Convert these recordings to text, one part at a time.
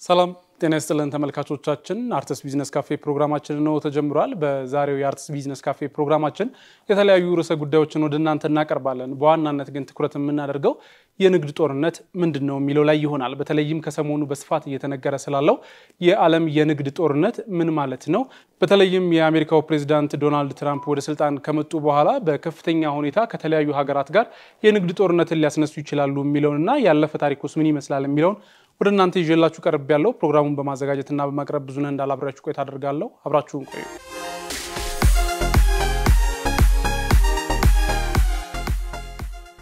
ሰላም ጤና ይስጥልን ተመልካቾቻችን አርትስ ቢዝነስ ካፌ ፕሮግራማችን ነው ተጀምሯል በዛሬው የአርትስ ቢዝነስ ካፌ ፕሮግራማችን የተለያዩ ርዕሰ ጉዳዮችን ወደ እናንተ እናቀርባለን በዋናነት ግን ትኩረት የምናደርገው የንግድ ጦርነት ምንድነው የሚለው ላይ ይሆናል በተለይም ከሰሞኑ በስፋት እየተነገረ ስላለው የዓለም የንግድ ጦርነት ምን ማለት ነው በተለይም የአሜሪካው ፕሬዝዳንት ዶናልድ ትራምፕ ወደ ስልጣን ከመጡ በኋላ በከፍተኛ ሁኔታ ከተለያዩ ሀገራት ጋር የንግድ ጦርነትን ሊያስነሱ ይችላሉ የሚለውንና ያለፈ ታሪኩስ ምን ይመስላል የሚለውን ወደ እናንተ ይዤላችሁ ቀርብ ያለው ፕሮግራሙን በማዘጋጀትና በማቅረብ ብዙነህ እንዳላብራችሁ ቆይታ አደርጋለሁ አብራችሁን ቆዩ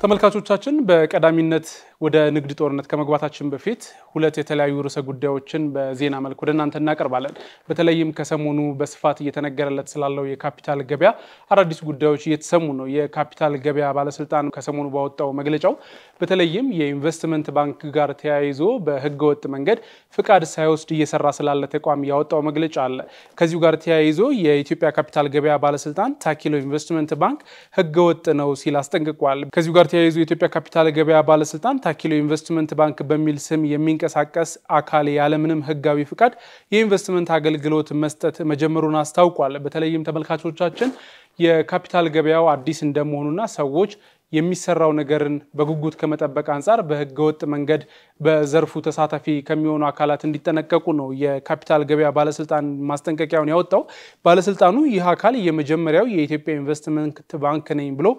ተመልካቾቻችን በቀዳሚነት ወደ ንግድ ጦርነት ከመግባታችን በፊት ሁለት የተለያዩ ርዕሰ ጉዳዮችን በዜና መልኩ ወደ እናንተ እናቀርባለን በተለይም ከሰሞኑ በስፋት እየተነገረለት ስላለው የካፒታል ገበያ አዳዲስ ጉዳዮች እየተሰሙ ነው የካፒታል ገበያ ባለስልጣን ከሰሞኑ ባወጣው መግለጫው በተለይም የኢንቨስትመንት ባንክ ጋር ተያይዞ በህገወጥ መንገድ ፍቃድ ሳይወስድ እየሰራ ስላለ ተቋም ያወጣው መግለጫ አለ ከዚሁ ጋር ተያይዞ የኢትዮጵያ ካፒታል ገበያ ባለስልጣን ታኪሎ ኢንቨስትመንት ባንክ ህገወጥ ነው ሲል አስጠንቅቋል ከዚሁ ጋር ተያይዞ የኢትዮጵያ ካፒታል ገበያ ባለስልጣን ታኪሎ ኢንቨስትመንት ባንክ በሚል ስም የሚንቀሳቀስ አካል ያለምንም ህጋዊ ፍቃድ የኢንቨስትመንት አገልግሎት መስጠት መጀመሩን አስታውቋል በተለይም ተመልካቾቻችን የካፒታል ገበያው አዲስ እንደመሆኑና ሰዎች የሚሰራው ነገርን በጉጉት ከመጠበቅ አንፃር በህገወጥ መንገድ በዘርፉ ተሳታፊ ከሚሆኑ አካላት እንዲጠነቀቁ ነው የካፒታል ገበያ ባለስልጣን ማስጠንቀቂያውን ያወጣው ባለስልጣኑ ይህ አካል የመጀመሪያው የኢትዮጵያ ኢንቨስትመንት ባንክ ነኝ ብሎ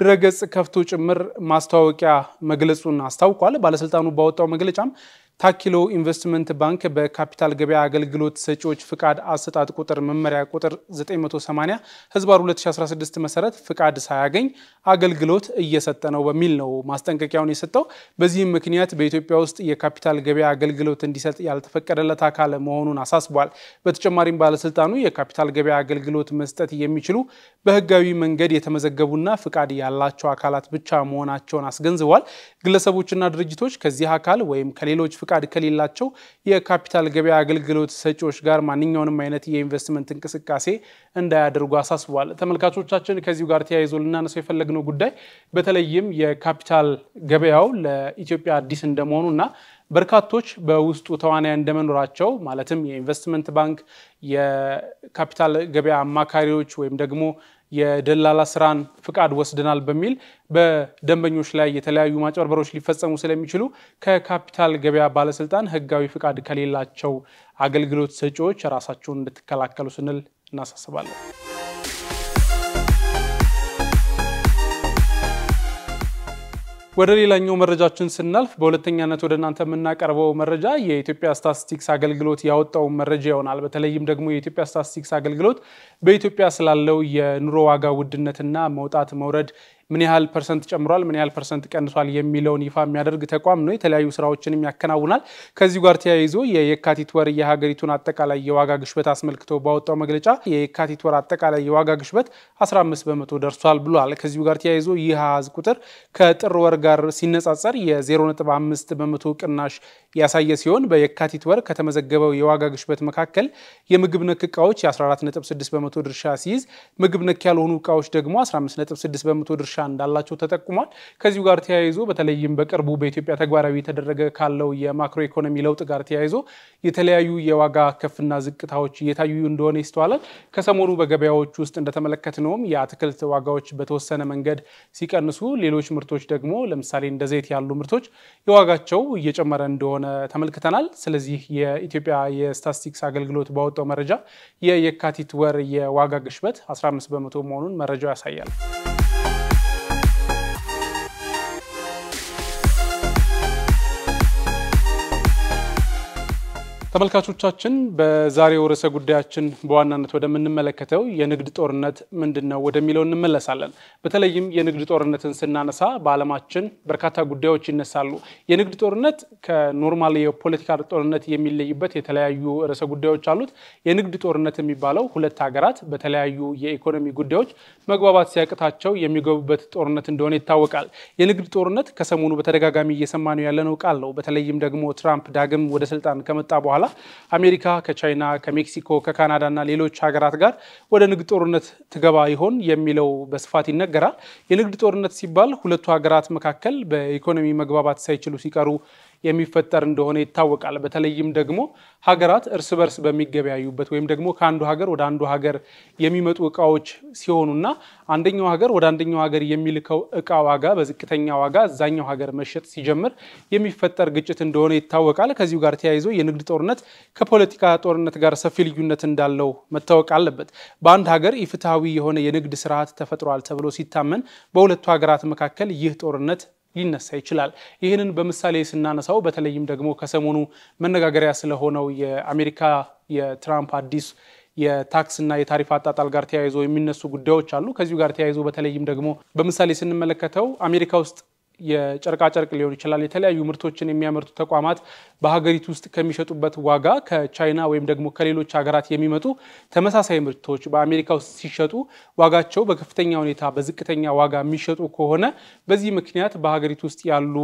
ድረገጽ ከፍቶ ጭምር ማስተዋወቂያ መግለጹን አስታውቋል ባለስልጣኑ ባወጣው መግለጫም ታኪሎ ኢንቨስትመንት ባንክ በካፒታል ገበያ አገልግሎት ሰጪዎች ፍቃድ አሰጣጥ ቁጥር መመሪያ ቁጥር 980 ህዝባር 2016 መሰረት ፍቃድ ሳያገኝ አገልግሎት እየሰጠ ነው በሚል ነው ማስጠንቀቂያውን የሰጠው በዚህም ምክንያት በኢትዮጵያ ውስጥ የካፒታል ገበያ አገልግሎት እንዲሰጥ ያልተፈቀደለት አካል መሆኑን አሳስቧል በተጨማሪም ባለስልጣኑ የካፒታል ገበያ አገልግሎት መስጠት የሚችሉ በህጋዊ መንገድ የተመዘገቡና ፍቃድ ያላቸው አካላት ብቻ መሆናቸውን አስገንዝቧል ግለሰቦችና ድርጅቶች ከዚህ አካል ወይም ከሌሎች ፍቃድ ከሌላቸው የካፒታል ገበያ አገልግሎት ሰጪዎች ጋር ማንኛውንም አይነት የኢንቨስትመንት እንቅስቃሴ እንዳያደርጉ አሳስቧል ተመልካቾቻችን ከዚሁ ጋር ተያይዞ ልናነሳው የፈለግነው ጉዳይ በተለይም የካፒታል ገበያው ለኢትዮጵያ አዲስ እንደመሆኑና በርካቶች በውስጡ ተዋናያን እንደመኖራቸው ማለትም የኢንቨስትመንት ባንክ የካፒታል ገበያ አማካሪዎች ወይም ደግሞ የደላላ ስራን ፍቃድ ወስደናል በሚል በደንበኞች ላይ የተለያዩ ማጭበርበሮች ሊፈጸሙ ስለሚችሉ ከካፒታል ገበያ ባለስልጣን ህጋዊ ፍቃድ ከሌላቸው አገልግሎት ሰጪዎች ራሳቸውን እንድትከላከሉ ስንል እናሳስባለን ወደ ሌላኛው መረጃችን ስናልፍ በሁለተኛነት ወደ እናንተ የምናቀርበው መረጃ የኢትዮጵያ ስታቲስቲክስ አገልግሎት ያወጣው መረጃ ይሆናል በተለይም ደግሞ የኢትዮጵያ ስታቲስቲክስ አገልግሎት በኢትዮጵያ ስላለው የኑሮ ዋጋ ውድነትና መውጣት መውረድ ምን ያህል ፐርሰንት ጨምሯል ምን ያህል ፐርሰንት ቀንሷል የሚለውን ይፋ የሚያደርግ ተቋም ነው የተለያዩ ስራዎችንም ያከናውናል ከዚህ ጋር ተያይዞ የየካቲት ወር የሀገሪቱን አጠቃላይ የዋጋ ግሽበት አስመልክቶ ባወጣው መግለጫ የየካቲት ወር አጠቃላይ የዋጋ ግሽበት 15% ደርሷል ብሏል ከዚህ ጋር ተያይዞ ይህ አሃዝ ቁጥር ከጥር ወር ጋር ሲነጻጸር የ0.5% ቅናሽ ያሳየ ሲሆን በየካቲት ወር ከተመዘገበው የዋጋ ግሽበት መካከል የምግብ ነክ ዕቃዎች የ14.6% ድርሻ ሲይዝ ምግብ ነክ ያልሆኑ ዕቃዎች ደግሞ 15.6% ድርሻ እንዳላቸው ተጠቁሟል ከዚሁ ጋር ተያይዞ በተለይም በቅርቡ በኢትዮጵያ ተግባራዊ ተደረገ ካለው የማክሮ ኢኮኖሚ ለውጥ ጋር ተያይዞ የተለያዩ የዋጋ ከፍና ዝቅታዎች እየታዩ እንደሆነ ይስተዋላል ከሰሞኑ በገበያዎች ውስጥ እንደተመለከትነው የአትክልት ዋጋዎች በተወሰነ መንገድ ሲቀንሱ ሌሎች ምርቶች ደግሞ ለምሳሌ እንደ ዘይት ያሉ ምርቶች የዋጋቸው እየጨመረ እንደሆነ ተመልክተናል ስለዚህ የኢትዮጵያ የስታቲስቲክስ አገልግሎት ባወጣው መረጃ የየካቲት ወር የዋጋ ግሽበት 15% መሆኑን መረጃው ያሳያል ተመልካቾቻችን በዛሬው ርዕሰ ጉዳያችን በዋናነት ወደምንመለከተው የንግድ ጦርነት ምንድነው ወደሚለው እንመለሳለን በተለይም የንግድ ጦርነትን ስናነሳ በአለማችን በርካታ ጉዳዮች ይነሳሉ የንግድ ጦርነት ከኖርማል የፖለቲካ ጦርነት የሚለይበት የተለያዩ ርዕሰ ጉዳዮች አሉት የንግድ ጦርነት የሚባለው ሁለት ሀገራት በተለያዩ የኢኮኖሚ ጉዳዮች መግባባት ሲያቅታቸው የሚገቡበት ጦርነት እንደሆነ ይታወቃል የንግድ ጦርነት ከሰሞኑ በተደጋጋሚ እየሰማነው ያለነው ቃል ነው በተለይም ደግሞ ትራምፕ ዳግም ወደ ስልጣን ከመጣ በኋላ አሜሪካ ከቻይና ከሜክሲኮ ከካናዳና ሌሎች ሀገራት ጋር ወደ ንግድ ጦርነት ትገባ ይሆን የሚለው በስፋት ይነገራል የንግድ ጦርነት ሲባል ሁለቱ ሀገራት መካከል በኢኮኖሚ መግባባት ሳይችሉ ሲቀሩ የሚፈጠር እንደሆነ ይታወቃል። በተለይም ደግሞ ሀገራት እርስ በርስ በሚገበያዩበት ወይም ደግሞ ከአንዱ ሀገር ወደ አንዱ ሀገር የሚመጡ እቃዎች ሲሆኑና አንደኛው ሀገር ወደ አንደኛው ሀገር የሚልከው እቃ ዋጋ በዝቅተኛ ዋጋ እዛኛው ሀገር መሸጥ ሲጀምር የሚፈጠር ግጭት እንደሆነ ይታወቃል። ከዚሁ ጋር ተያይዞ የንግድ ጦርነት ከፖለቲካ ጦርነት ጋር ሰፊ ልዩነት እንዳለው መታወቅ አለበት። በአንድ ሀገር ኢፍትሐዊ የሆነ የንግድ ስርዓት ተፈጥሯል ተብሎ ሲታመን በሁለቱ ሀገራት መካከል ይህ ጦርነት ሊነሳ ይችላል። ይህንን በምሳሌ ስናነሳው በተለይም ደግሞ ከሰሞኑ መነጋገሪያ ስለሆነው የአሜሪካ የትራምፕ አዲስ የታክስ እና የታሪፍ አጣጣል ጋር ተያይዞ የሚነሱ ጉዳዮች አሉ። ከዚሁ ጋር ተያይዞ በተለይም ደግሞ በምሳሌ ስንመለከተው አሜሪካ ውስጥ የጨርቃ ጨርቅ ሊሆን ይችላል የተለያዩ ምርቶችን የሚያመርቱ ተቋማት በሀገሪቱ ውስጥ ከሚሸጡበት ዋጋ ከቻይና ወይም ደግሞ ከሌሎች ሀገራት የሚመጡ ተመሳሳይ ምርቶች በአሜሪካ ውስጥ ሲሸጡ ዋጋቸው በከፍተኛ ሁኔታ በዝቅተኛ ዋጋ የሚሸጡ ከሆነ በዚህ ምክንያት በሀገሪቱ ውስጥ ያሉ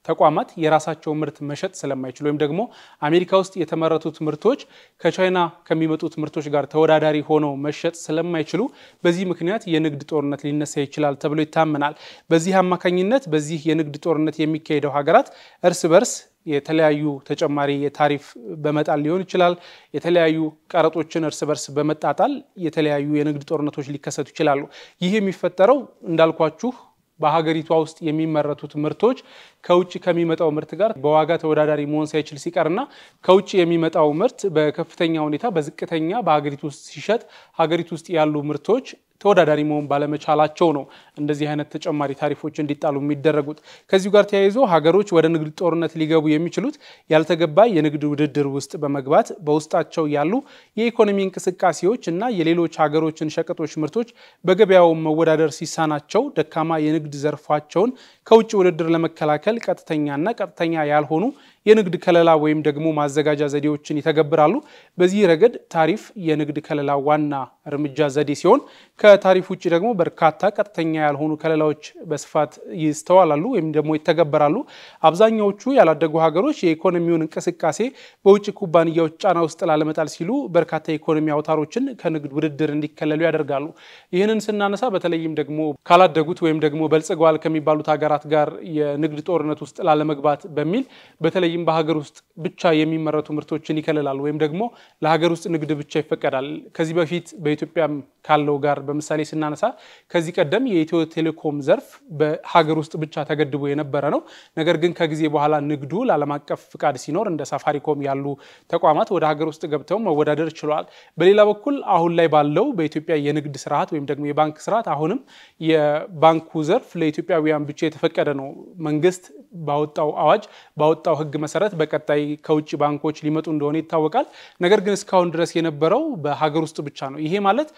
ተቋማት የራሳቸው ምርት መሸጥ ስለማይችሉ ወይም ደግሞ አሜሪካ ውስጥ የተመረቱት ምርቶች ከቻይና ከሚመጡት ምርቶች ጋር ተወዳዳሪ ሆነው መሸጥ ስለማይችሉ በዚህ ምክንያት የንግድ ጦርነት ሊነሳ ይችላል ተብሎ ይታመናል። በዚህ አማካኝነት በዚህ የንግድ ጦርነት የሚካሄደው ሀገራት እርስ በርስ የተለያዩ ተጨማሪ የታሪፍ በመጣል ሊሆን ይችላል። የተለያዩ ቀረጦችን እርስ በርስ በመጣጣል የተለያዩ የንግድ ጦርነቶች ሊከሰቱ ይችላሉ። ይህ የሚፈጠረው እንዳልኳችሁ በሀገሪቷ ውስጥ የሚመረቱት ምርቶች ከውጭ ከሚመጣው ምርት ጋር በዋጋ ተወዳዳሪ መሆን ሳይችል ሲቀርና ከውጭ የሚመጣው ምርት በከፍተኛ ሁኔታ በዝቅተኛ በሀገሪቱ ውስጥ ሲሸጥ ሀገሪቱ ውስጥ ያሉ ምርቶች ተወዳዳሪ መሆን ባለመቻላቸው ነው እንደዚህ አይነት ተጨማሪ ታሪፎች እንዲጣሉ የሚደረጉት። ከዚሁ ጋር ተያይዞ ሀገሮች ወደ ንግድ ጦርነት ሊገቡ የሚችሉት ያልተገባ የንግድ ውድድር ውስጥ በመግባት በውስጣቸው ያሉ የኢኮኖሚ እንቅስቃሴዎች እና የሌሎች ሀገሮችን ሸቀጦች ምርቶች በገበያው መወዳደር ሲሳናቸው ደካማ የንግድ ዘርፋቸውን ከውጭ ውድድር ለመከላከል ቀጥተኛና ቀጥተኛ ያልሆኑ የንግድ ከለላ ወይም ደግሞ ማዘጋጃ ዘዴዎችን ይተገብራሉ። በዚህ ረገድ ታሪፍ የንግድ ከለላ ዋና እርምጃ ዘዴ ሲሆን ከታሪፍ ውጭ ደግሞ በርካታ ቀጥተኛ ያልሆኑ ከለላዎች በስፋት ይስተዋላሉ ወይም ደግሞ ይተገበራሉ። አብዛኛዎቹ ያላደጉ ሀገሮች የኢኮኖሚውን እንቅስቃሴ በውጭ ኩባንያዎች ጫና ውስጥ ላለመጣል ሲሉ በርካታ የኢኮኖሚ አውታሮችን ከንግድ ውድድር እንዲከለሉ ያደርጋሉ። ይህንን ስናነሳ በተለይም ደግሞ ካላደጉት ወይም ደግሞ በልጽገዋል ከሚባሉት ሀገራት ጋር የንግድ ጦርነት ውስጥ ላለመግባት በሚል በተለይም በሀገር ውስጥ ብቻ የሚመረቱ ምርቶችን ይከለላል ወይም ደግሞ ለሀገር ውስጥ ንግድ ብቻ ይፈቀዳል። ከዚህ በፊት በኢትዮጵያም ካለው ጋር በምሳሌ ስናነሳ ከዚህ ቀደም የኢትዮ ቴሌኮም ዘርፍ በሀገር ውስጥ ብቻ ተገድቦ የነበረ ነው። ነገር ግን ከጊዜ በኋላ ንግዱ ለዓለም አቀፍ ፍቃድ ሲኖር እንደ ሳፋሪኮም ያሉ ተቋማት ወደ ሀገር ውስጥ ገብተው መወዳደር ችለዋል። በሌላ በኩል አሁን ላይ ባለው በኢትዮጵያ የንግድ ስርዓት ወይም ደግሞ የባንክ ስርዓት አሁንም የባንኩ ዘርፍ ለኢትዮጵያውያን ብቻ የተፈቀደ ነው። መንግስት ባወጣው አዋጅ ባወጣው ህግ መሰረት በቀጣይ ከውጭ ባንኮች ሊመጡ እንደሆነ ይታወቃል። ነገር ግን እስካሁን ድረስ የነበረው በሀገር ውስጥ ብቻ ነው። ይሄ ማለት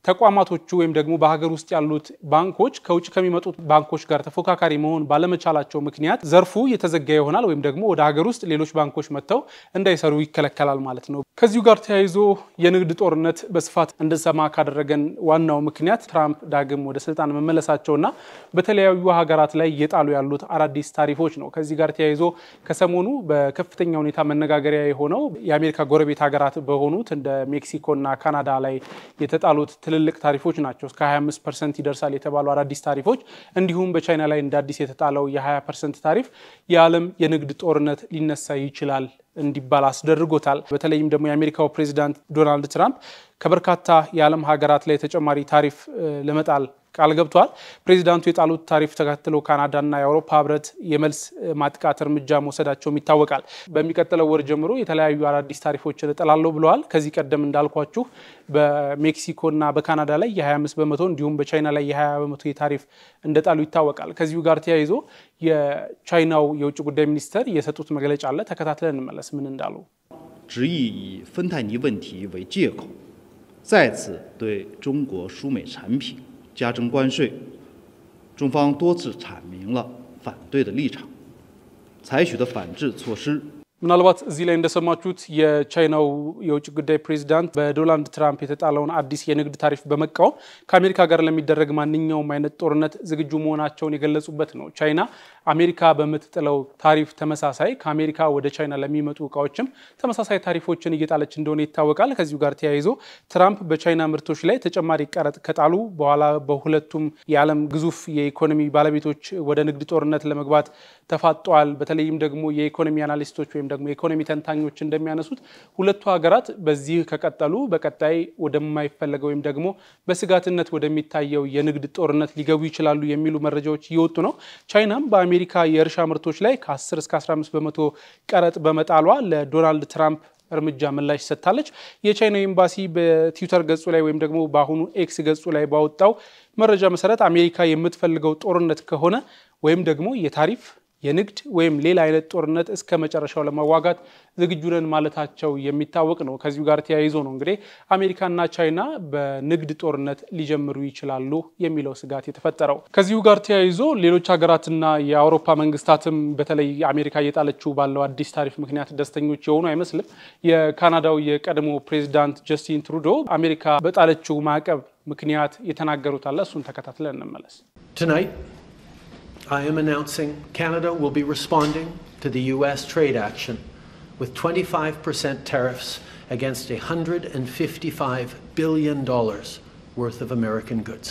ተቋማቶቹ ወይም ደግሞ በሀገር ውስጥ ያሉት ባንኮች ከውጭ ከሚመጡት ባንኮች ጋር ተፎካካሪ መሆን ባለመቻላቸው ምክንያት ዘርፉ የተዘጋ ይሆናል ወይም ደግሞ ወደ ሀገር ውስጥ ሌሎች ባንኮች መጥተው እንዳይሰሩ ይከለከላል ማለት ነው። ከዚሁ ጋር ተያይዞ የንግድ ጦርነት በስፋት እንድንሰማ ካደረገን ዋናው ምክንያት ትራምፕ ዳግም ወደ ስልጣን መመለሳቸውና በተለያዩ ሀገራት ላይ እየጣሉ ያሉት አዳዲስ ታሪፎች ነው። ከዚህ ጋር ተያይዞ ከሰሞኑ በከፍተኛ ሁኔታ መነጋገሪያ የሆነው የአሜሪካ ጎረቤት ሀገራት በሆኑት እንደ ሜክሲኮና ካናዳ ላይ የተጣሉት ትልልቅ ታሪፎች ናቸው። እስከ 25% ይደርሳል የተባሉ አዳዲስ ታሪፎች እንዲሁም በቻይና ላይ እንደ አዲስ የተጣለው የ20% ታሪፍ የዓለም የንግድ ጦርነት ሊነሳ ይችላል እንዲባል አስደርጎታል። በተለይም ደግሞ የአሜሪካው ፕሬዚዳንት ዶናልድ ትራምፕ ከበርካታ የዓለም ሀገራት ላይ ተጨማሪ ታሪፍ ለመጣል ቃል ገብቷል። ፕሬዚዳንቱ የጣሉት ታሪፍ ተከትሎ ካናዳና የአውሮፓ ህብረት የመልስ ማጥቃት እርምጃ መውሰዳቸውም ይታወቃል። በሚቀጥለው ወር ጀምሮ የተለያዩ አዳዲስ ታሪፎችን እጥላለሁ ብለዋል። ከዚህ ቀደም እንዳልኳችሁ በሜክሲኮና በካናዳ ላይ የ25% እንዲሁም በቻይና ላይ የ20% የታሪፍ እንደጣሉ ይታወቃል። ከዚሁ ጋር ተያይዞ የቻይናው የውጭ ጉዳይ ሚኒስትር የሰጡት መግለጫ አለ። ተከታትለን እንመለስ ምን እንዳሉ። 执意以芬太尼问题为借口，再次对中国输美产品加征关税，中方多次阐明了反对的立场，采取的反制措施 ምናልባት እዚህ ላይ እንደሰማችሁት የቻይናው የውጭ ጉዳይ ፕሬዝዳንት በዶናልድ ትራምፕ የተጣለውን አዲስ የንግድ ታሪፍ በመቃወም ከአሜሪካ ጋር ለሚደረግ ማንኛውም አይነት ጦርነት ዝግጁ መሆናቸውን የገለጹበት ነው። ቻይና አሜሪካ በምትጥለው ታሪፍ ተመሳሳይ ከአሜሪካ ወደ ቻይና ለሚመጡ እቃዎችም ተመሳሳይ ታሪፎችን እየጣለች እንደሆነ ይታወቃል። ከዚሁ ጋር ተያይዞ ትራምፕ በቻይና ምርቶች ላይ ተጨማሪ ቀረጥ ከጣሉ በኋላ በሁለቱም የዓለም ግዙፍ የኢኮኖሚ ባለቤቶች ወደ ንግድ ጦርነት ለመግባት ተፋጠዋል። በተለይም ደግሞ የኢኮኖሚ አናሊስቶች ወይም ደግሞ ኢኮኖሚ ተንታኞች እንደሚያነሱት ሁለቱ ሀገራት በዚህ ከቀጠሉ በቀጣይ ወደማይፈለገው ወይም ደግሞ በስጋትነት ወደሚታየው የንግድ ጦርነት ሊገቡ ይችላሉ የሚሉ መረጃዎች እየወጡ ነው። ቻይናም በአሜሪካ የእርሻ ምርቶች ላይ ከ10 እስከ 15% ቀረጥ በመጣሏ ለዶናልድ ትራምፕ እርምጃ ምላሽ ሰጥታለች። የቻይና ኤምባሲ በትዊተር ገጹ ላይ ወይም ደግሞ በአሁኑ ኤክስ ገጹ ላይ ባወጣው መረጃ መሰረት አሜሪካ የምትፈልገው ጦርነት ከሆነ ወይም ደግሞ የታሪፍ የንግድ ወይም ሌላ አይነት ጦርነት እስከ መጨረሻው ለማዋጋት ዝግጁ ነን ማለታቸው የሚታወቅ ነው። ከዚሁ ጋር ተያይዞ ነው እንግዲህ አሜሪካና ቻይና በንግድ ጦርነት ሊጀምሩ ይችላሉ የሚለው ስጋት የተፈጠረው። ከዚሁ ጋር ተያይዞ ሌሎች ሀገራትና የአውሮፓ መንግስታትም በተለይ አሜሪካ እየጣለችው ባለው አዲስ ታሪፍ ምክንያት ደስተኞች የሆኑ አይመስልም። የካናዳው የቀድሞ ፕሬዝዳንት ጀስቲን ትሩዶ አሜሪካ በጣለችው ማዕቀብ ምክንያት የተናገሩት አለ። እሱን ተከታትለን እንመለስ። Tonight I am announcing Canada will be responding to the US trade action with 25% tariffs against $155 billion worth of American goods.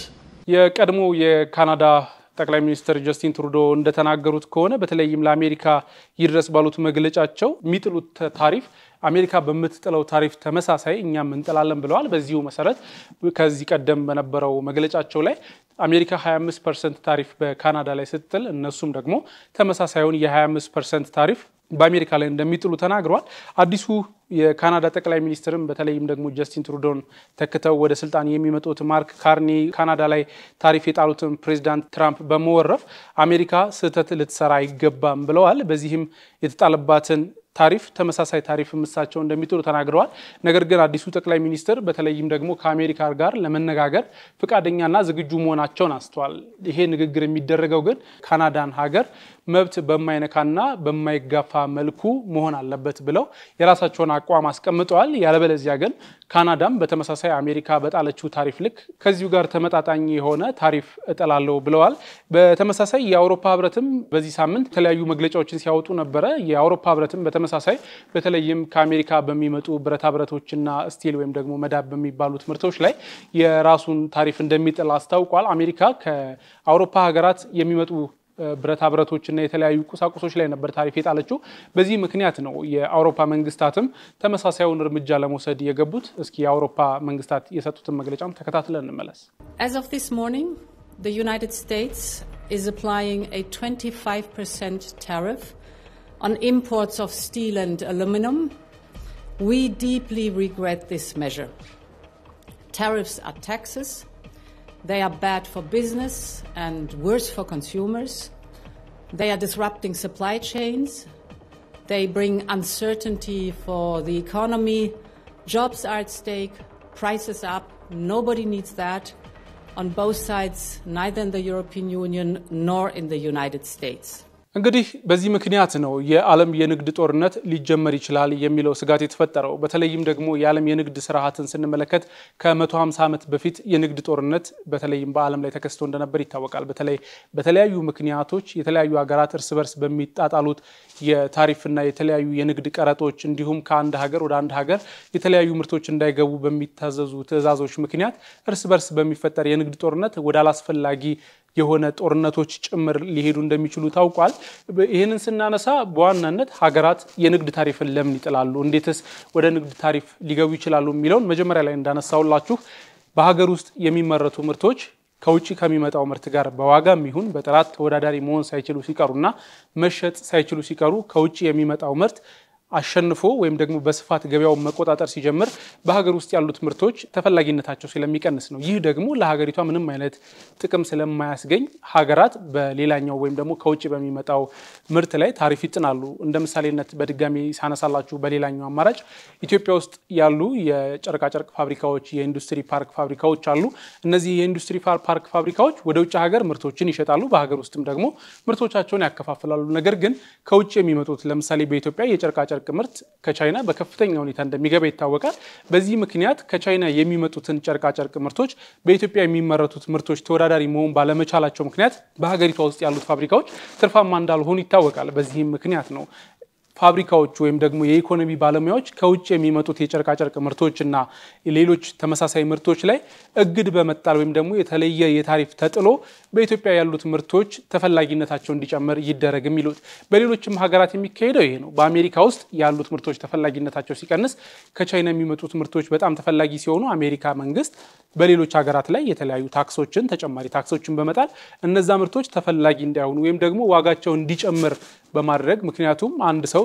የቀድሞ የካናዳ ጠቅላይ ሚኒስትር ጀስቲን ትሩዶ እንደተናገሩት ከሆነ በተለይም ለአሜሪካ ይድረስ ባሉት መግለጫቸው የሚጥሉት ታሪፍ አሜሪካ በምትጥለው ታሪፍ ተመሳሳይ እኛም እንጥላለን ብለዋል። በዚሁ መሰረት ከዚህ ቀደም በነበረው መግለጫቸው ላይ አሜሪካ 25% ታሪፍ በካናዳ ላይ ስትጥል እነሱም ደግሞ ተመሳሳዩን የ25% ታሪፍ በአሜሪካ ላይ እንደሚጥሉ ተናግረዋል። አዲሱ የካናዳ ጠቅላይ ሚኒስትርም በተለይም ደግሞ ጀስቲን ትሩዶን ተከተው ወደ ስልጣን የሚመጡት ማርክ ካርኒ ካናዳ ላይ ታሪፍ የጣሉትን ፕሬዝዳንት ትራምፕ በመወረፍ አሜሪካ ስህተት ልትሰራ አይገባም ብለዋል። በዚህም የተጣለባትን ታሪፍ ተመሳሳይ ታሪፍ ምሳቸው እንደሚጥሉ ተናግረዋል። ነገር ግን አዲሱ ጠቅላይ ሚኒስትር በተለይም ደግሞ ከአሜሪካ ጋር ለመነጋገር ፍቃደኛና ዝግጁ መሆናቸውን አስተዋል። ይሄ ንግግር የሚደረገው ግን ካናዳን ሀገር መብት በማይነካና በማይጋፋ መልኩ መሆን አለበት ብለው የራሳቸውን አቋም አስቀምጠዋል። ያለበለዚያ ግን ካናዳም በተመሳሳይ አሜሪካ በጣለችው ታሪፍ ልክ ከዚሁ ጋር ተመጣጣኝ የሆነ ታሪፍ እጠላለሁ ብለዋል። በተመሳሳይ የአውሮፓ ህብረትም በዚህ ሳምንት የተለያዩ መግለጫዎችን ሲያወጡ ነበረ። የአውሮፓ ህብረትም በተመሳሳይ በተለይም ከአሜሪካ በሚመጡ ብረታ ብረቶችና ስቲል ወይም ደግሞ መዳብ በሚባሉት ምርቶች ላይ የራሱን ታሪፍ እንደሚጥል አስታውቋል። አሜሪካ ከአውሮፓ ሀገራት የሚመጡ ብረታ ብረቶችና የተለያዩ ቁሳቁሶች ላይ ነበር ታሪፍ የጣለችው። በዚህ ምክንያት ነው የአውሮፓ መንግስታትም ተመሳሳዩን እርምጃ ለመውሰድ የገቡት። እስኪ የአውሮፓ መንግስታት የሰጡትን መግለጫም ተከታትለን እንመለስ። As of this morning, the United States is applying a 25% tariff on imports of steel and aluminum. We deeply regret this measure. Tariffs are taxes. They are bad for business and worse for consumers. They are disrupting supply chains. They bring uncertainty for the economy. Jobs are at stake. Prices up. Nobody needs that on both sides, neither in the European Union nor in the United States. እንግዲህ በዚህ ምክንያት ነው የዓለም የንግድ ጦርነት ሊጀመር ይችላል የሚለው ስጋት የተፈጠረው። በተለይም ደግሞ የዓለም የንግድ ስርዓትን ስንመለከት ከ150 ዓመት በፊት የንግድ ጦርነት በተለይም በዓለም ላይ ተከስቶ እንደነበር ይታወቃል። በተለያዩ ምክንያቶች የተለያዩ ሀገራት እርስ በርስ በሚጣጣሉት የታሪፍና የተለያዩ የንግድ ቀረጦች እንዲሁም ከአንድ ሀገር ወደ አንድ ሀገር የተለያዩ ምርቶች እንዳይገቡ በሚታዘዙ ትዕዛዞች ምክንያት እርስ በርስ በሚፈጠር የንግድ ጦርነት ወደ አላስፈላጊ የሆነ ጦርነቶች ጭምር ሊሄዱ እንደሚችሉ ታውቋል። ይሄንን ስናነሳ በዋናነት ሀገራት የንግድ ታሪፍን ለምን ይጥላሉ፣ እንዴትስ ወደ ንግድ ታሪፍ ሊገቡ ይችላሉ የሚለውን መጀመሪያ ላይ እንዳነሳውላችሁ በሀገር ውስጥ የሚመረቱ ምርቶች ከውጪ ከሚመጣው ምርት ጋር በዋጋም ይሁን በጥራት ተወዳዳሪ መሆን ሳይችሉ ሲቀሩና መሸጥ ሳይችሉ ሲቀሩ ከውጪ የሚመጣው ምርት አሸንፎ ወይም ደግሞ በስፋት ገበያውን መቆጣጠር ሲጀምር በሀገር ውስጥ ያሉት ምርቶች ተፈላጊነታቸው ስለሚቀንስ ነው። ይህ ደግሞ ለሀገሪቷ ምንም አይነት ጥቅም ስለማያስገኝ ሀገራት በሌላኛው ወይም ደግሞ ከውጪ በሚመጣው ምርት ላይ ታሪፍ ይጥናሉ። እንደ ምሳሌነት በድጋሚ ሳነሳላችሁ በሌላኛው አማራጭ ኢትዮጵያ ውስጥ ያሉ የጨርቃ ጨርቅ ፋብሪካዎች የኢንዱስትሪ ፓርክ ፋብሪካዎች አሉ። እነዚህ የኢንዱስትሪ ፓርክ ፋብሪካዎች ወደ ውጭ ሀገር ምርቶችን ይሸጣሉ፣ በሀገር ውስጥም ደግሞ ምርቶቻቸውን ያከፋፍላሉ። ነገር ግን ከውጭ የሚመጡት ለምሳሌ በኢትዮጵያ የጨርቃ ጨርቅ ጨርቅ ምርት ከቻይና በከፍተኛ ሁኔታ እንደሚገባ ይታወቃል። በዚህ ምክንያት ከቻይና የሚመጡትን ጨርቅ ምርቶች በኢትዮጵያ የሚመረቱት ምርቶች ተወዳዳሪ መሆን ባለመቻላቸው ምክንያት በሀገሪቷ ውስጥ ያሉት ፋብሪካዎች ትርፋማ እንዳልሆኑ ይታወቃል። በዚህም ምክንያት ነው ፋብሪካዎች ወይም ደግሞ የኢኮኖሚ ባለሙያዎች ከውጭ የሚመጡት የጨርቅ ምርቶችና ሌሎች ተመሳሳይ ምርቶች ላይ እግድ በመጣል ወይም ደግሞ የተለየ የታሪፍ ተጥሎ በኢትዮጵያ ያሉት ምርቶች ተፈላጊነታቸው እንዲጨምር ይደረግ የሚሉት። በሌሎችም ሀገራት የሚካሄደው ይሄ ነው። በአሜሪካ ውስጥ ያሉት ምርቶች ተፈላጊነታቸው ሲቀንስ ከቻይና የሚመጡት ምርቶች በጣም ተፈላጊ ሲሆኑ አሜሪካ መንግስት በሌሎች ሀገራት ላይ የተለያዩ ታክሶችን ተጨማሪ ታክሶችን በመጣል እነዛ ምርቶች ተፈላጊ እንዳይሆኑ ወይም ደግሞ ዋጋቸው እንዲጨምር በማድረግ ምክንያቱም አንድ ሰው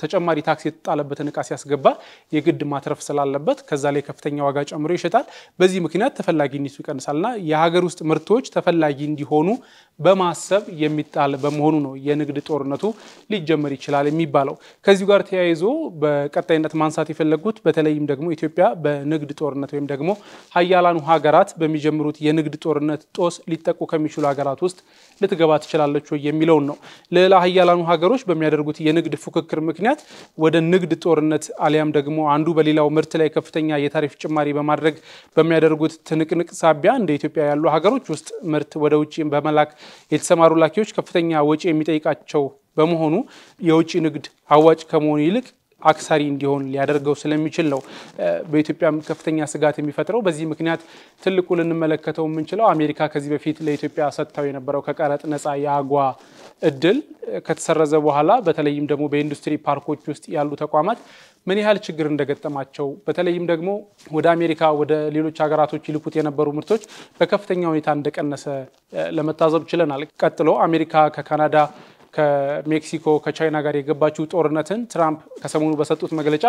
ተጨማሪ ታክስ የተጣለበትን ዕቃ ሲያስገባ የግድ ማትረፍ ስላለበት ከዛ ላይ ከፍተኛ ዋጋ ጨምሮ ይሸጣል። በዚህ ምክንያት ተፈላጊነቱ ይቀንሳልና የሀገር ውስጥ ምርቶች ተፈላጊ እንዲሆኑ በማሰብ የሚጣል በመሆኑ ነው የንግድ ጦርነቱ ሊጀመር ይችላል የሚባለው። ከዚህ ጋር ተያይዞ በቀጣይነት ማንሳት የፈለጉት በተለይም ደግሞ ኢትዮጵያ በንግድ ጦርነት ወይም ደግሞ ሀያላኑ ሀገራት በሚጀምሩት የንግድ ጦርነት ጦስ ሊጠቁ ከሚችሉ ሀገራት ውስጥ ልትገባ ትችላለች የሚለው ነው። ሌላ ሀያላኑ ሀገሮች በሚያደርጉት የንግድ ፉክክር ምክንያት ወደ ንግድ ጦርነት አሊያም ደግሞ አንዱ በሌላው ምርት ላይ ከፍተኛ የታሪፍ ጭማሪ በማድረግ በሚያደርጉት ትንቅንቅ ሳቢያ እንደ ኢትዮጵያ ያሉ ሀገሮች ውስጥ ምርት ወደ ውጪ በመላክ የተሰማሩ ላኪዎች ከፍተኛ ወጪ የሚጠይቃቸው በመሆኑ የውጪ ንግድ አዋጭ ከመሆኑ ይልቅ አክሳሪ እንዲሆን ሊያደርገው ስለሚችል ነው በኢትዮጵያም ከፍተኛ ስጋት የሚፈጥረው። በዚህ ምክንያት ትልቁ ልንመለከተው የምንችለው አሜሪካ ከዚህ በፊት ለኢትዮጵያ ሰጥታው የነበረው ከቀረጥ ነፃ የአጓ እድል ከተሰረዘ በኋላ በተለይም ደግሞ በኢንዱስትሪ ፓርኮች ውስጥ ያሉ ተቋማት ምን ያህል ችግር እንደገጠማቸው በተለይም ደግሞ ወደ አሜሪካ ወደ ሌሎች ሀገራቶች ይልኩት የነበሩ ምርቶች በከፍተኛ ሁኔታ እንደቀነሰ ለመታዘብ ችለናል። ቀጥሎ አሜሪካ ከካናዳ ከሜክሲኮ ከቻይና ጋር የገባችው ጦርነትን ትራምፕ ከሰሞኑ በሰጡት መግለጫ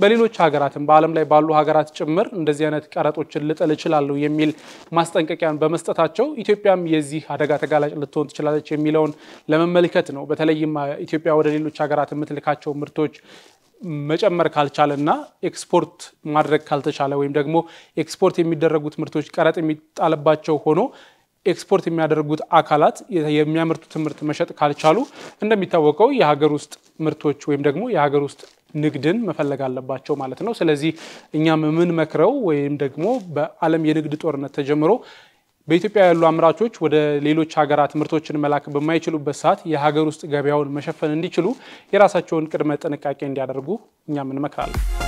በሌሎች ሀገራትም በዓለም ላይ ባሉ ሀገራት ጭምር እንደዚህ አይነት ቀረጦችን ልጥል ይችላሉ የሚል ማስጠንቀቂያን በመስጠታቸው ኢትዮጵያም የዚህ አደጋ ተጋላጭ ልትሆን ትችላለች የሚለውን ለመመልከት ነው። በተለይም ኢትዮጵያ ወደ ሌሎች ሀገራት የምትልካቸው ምርቶች መጨመር ካልቻለና ኤክስፖርት ማድረግ ካልተቻለ ወይም ደግሞ ኤክስፖርት የሚደረጉት ምርቶች ቀረጥ የሚጣልባቸው ሆኖ ኤክስፖርት የሚያደርጉት አካላት የሚያመርቱት ምርት መሸጥ ካልቻሉ እንደሚታወቀው የሀገር ውስጥ ምርቶች ወይም ደግሞ የሀገር ውስጥ ንግድን መፈለግ አለባቸው ማለት ነው። ስለዚህ እኛም ምን መክረው ወይም ደግሞ በዓለም የንግድ ጦርነት ተጀምሮ በኢትዮጵያ ያሉ አምራቾች ወደ ሌሎች ሀገራት ምርቶችን መላክ በማይችሉበት ሰዓት የሀገር ውስጥ ገበያውን መሸፈን እንዲችሉ የራሳቸውን ቅድመ ጥንቃቄ እንዲያደርጉ እኛም እንመክራለን።